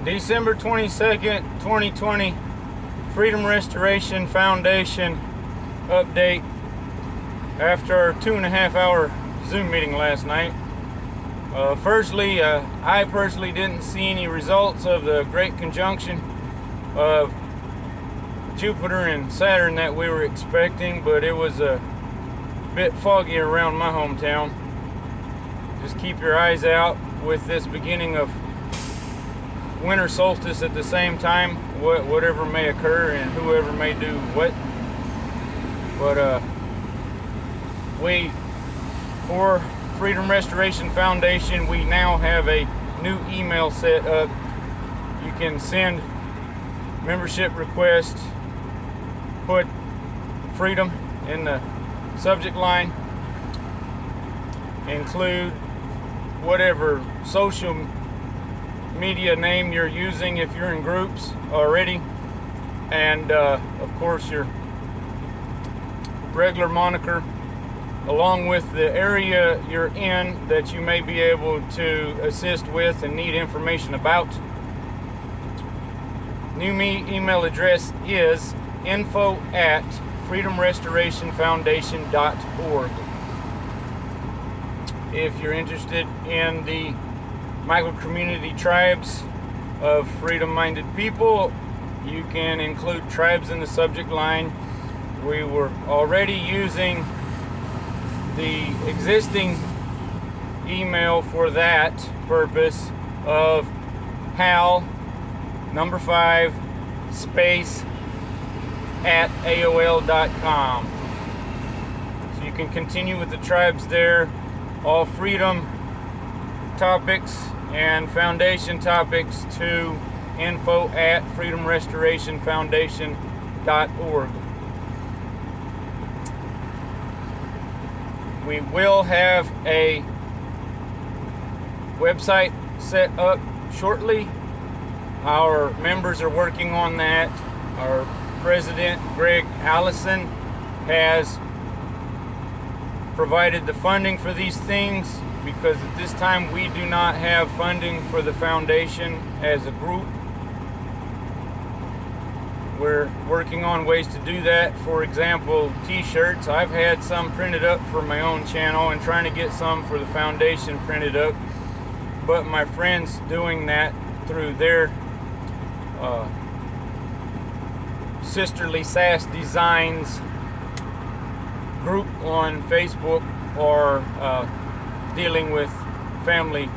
December 22nd, 2020, Freedom Restoration Foundation update after our 2.5-hour Zoom meeting last night. Firstly, I personally didn't see any results of the great conjunction of Jupiter and Saturn that we were expecting, but it was a bit foggy around my hometown. Just keep your eyes out with this beginning of winter solstice at the same time, whatever may occur and whoever may do what. But we, for Freedom Restoration Foundation, we now have a new email set up. You can send membership requests, put freedom in the subject line, include whatever social media name you're using if you're in groups already, and of course your regular moniker, along with the area you're in that you may be able to assist with and need information about. New email address is info@freedomrestorationfoundation.org. If you're interested in the micro community tribes of freedom-minded people, you can include tribes in the subject line. We were already using the existing email for that purpose of HAL 5 space at AOL.com. So you can continue with the tribes there. All freedom topics and foundation topics to info@freedomrestorationfoundation.org. We will have a website set up shortly. Our members are working on that. Our president, Greg Allison, has provided the funding for these things, because at this time we do not have funding for the foundation as a group. We're working on ways to do that. For example, T-shirts. I've had some printed up for my own channel and trying to get some for the foundation printed up, but my friends doing that through their Sisterly Sass Designs group on Facebook are dealing with family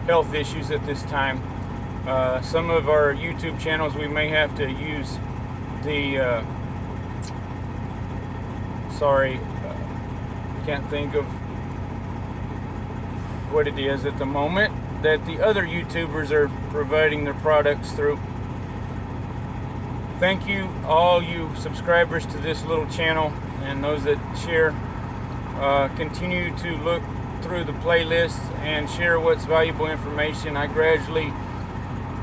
health issues at this time. Some of our YouTube channels we may have to use the can't think of what it is at the moment that the other YouTubers are providing their products through. Thank you, all you subscribers to this little channel and those that share. Continue to look through the playlists and share what's valuable information. I gradually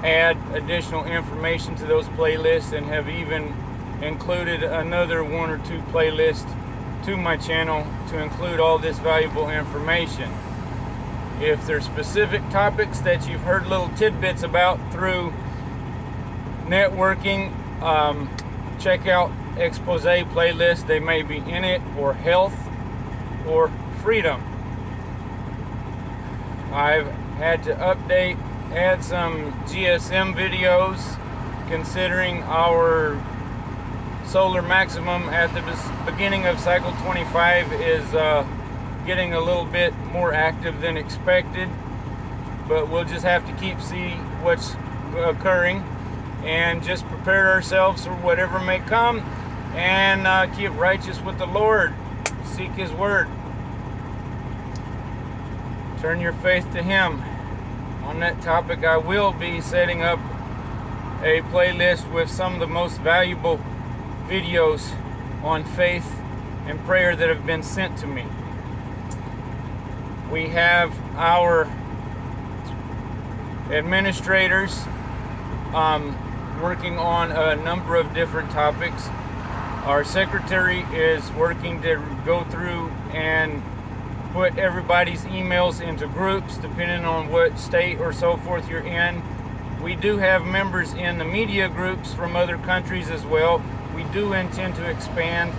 add additional information to those playlists and have even included another 1 or 2 playlists to my channel to include all this valuable information. If there's specific topics that you've heard little tidbits about through networking, check out expose playlist. They may be in it, or health, or freedom. I've had to add some GSM videos, considering our solar maximum at the beginning of cycle 25 is getting a little bit more active than expected, but we'll just have to see what's occurring and just prepare ourselves for whatever may come, and keep righteous with the Lord. Seek His word. Turn your faith to Him. On that topic, I will be setting up a playlist with some of the most valuable videos on faith and prayer that have been sent to me. We have our administrators working on a number of different topics. Our secretary is working to go through and put everybody's emails into groups depending on what state or so forth you're in. We do have members in the media groups from other countries as well. We do intend to expand,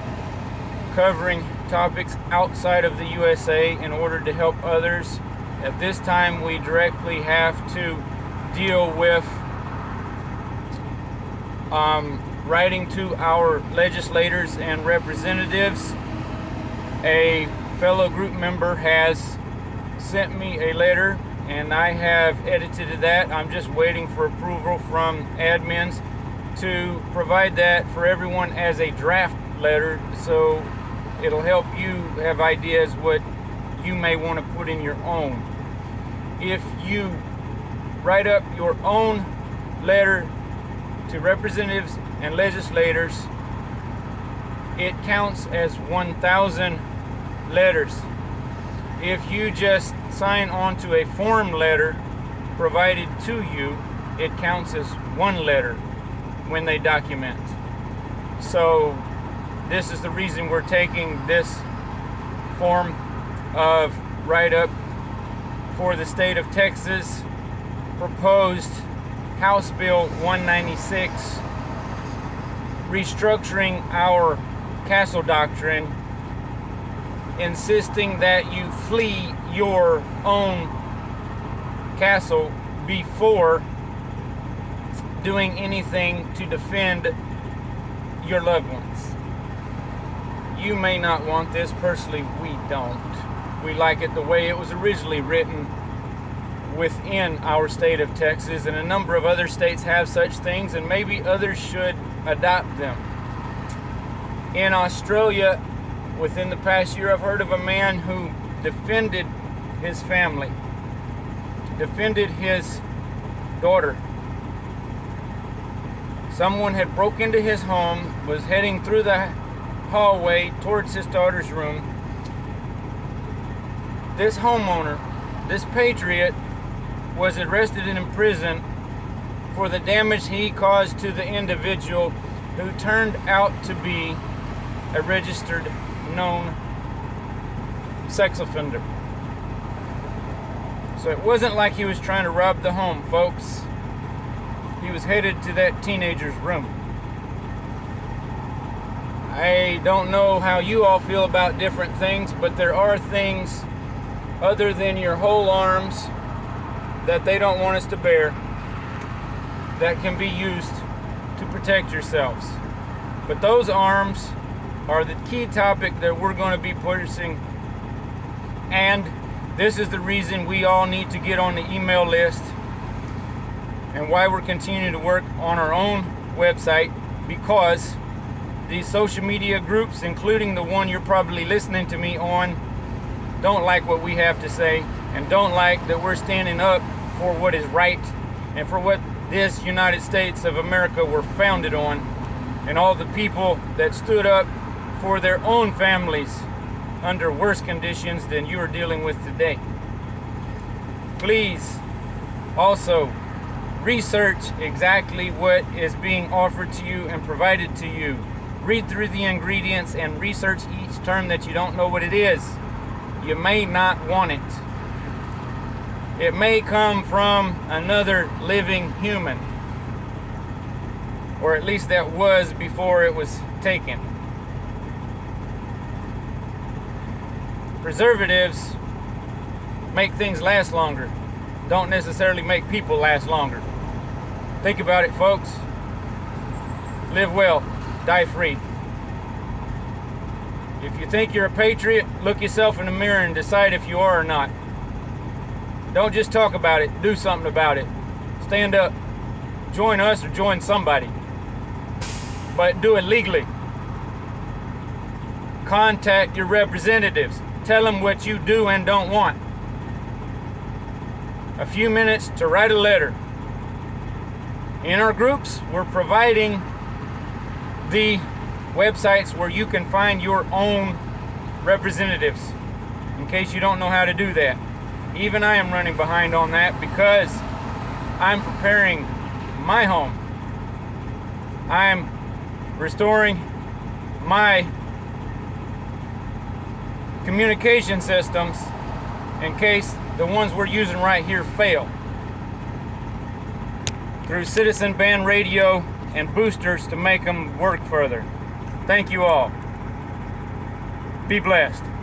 covering topics outside of the USA in order to help others. At this time, we directly have to deal with writing to our legislators and representatives. A fellow group member has sent me a letter, and I have edited that. I'm just waiting for approval from admins to provide that for everyone as a draft letter, so it'll help you have ideas what you may want to put in your own. If you write up your own letter to representatives and legislators, it counts as 1,000 letters. If you just sign on to a form letter provided to you, it counts as one letter when they document. So this is the reason we're taking this form of write-up for the state of Texas proposed House Bill 196, restructuring our castle doctrine, insisting that you flee your own castle before doing anything to defend your loved ones. You may not want this. Personally, we don't. We like it the way it was originally written within our state of Texas, and a number of other states have such things, and maybe others should adopt them. In Australia, within the past year, I've heard of a man who defended his family, defended his daughter. Someone had broke into his home, was heading through the hallway towards his daughter's room. This homeowner, this patriot, was arrested and imprisoned for the damage he caused to the individual who turned out to be a registered known sex offender. So it wasn't like he was trying to rob the home, folks. He was headed to that teenager's room. I don't know how you all feel about different things, but there are things other than your whole arms that they don't want us to bear that can be used to protect yourselves. But those arms are the key topic that we're going to be pushing, and this is the reason we all need to get on the email list and why we're continuing to work on our own website, because these social media groups, including the one you're probably listening to me on, don't like what we have to say and don't like that we're standing up for what is right and for what this United States of America were founded on, and all the people that stood up for their own families under worse conditions than you are dealing with today. Please also research exactly what is being offered to you and provided to you. Read through the ingredients and research each term that you don't know what it is. You may not want it. It may come from another living human, or at least that was before it was taken. Preservatives make things last longer, don't necessarily make people last longer. Think about it, folks. Live well, die free. If you think you're a patriot, look yourself in the mirror and decide if you are or not. Don't just talk about it, do something about it. Stand up, join us or join somebody, but do it legally. Contact your representatives. Tell them what you do and don't want. A few minutes to write a letter. In our groups, we're providing the websites where you can find your own representatives, in case you don't know how to do that. Even I am running behind on that because I'm preparing my home. I'm restoring my communication systems in case the ones we're using right here fail. through citizen band radio and boosters to make them work further. Thank you all. Be blessed.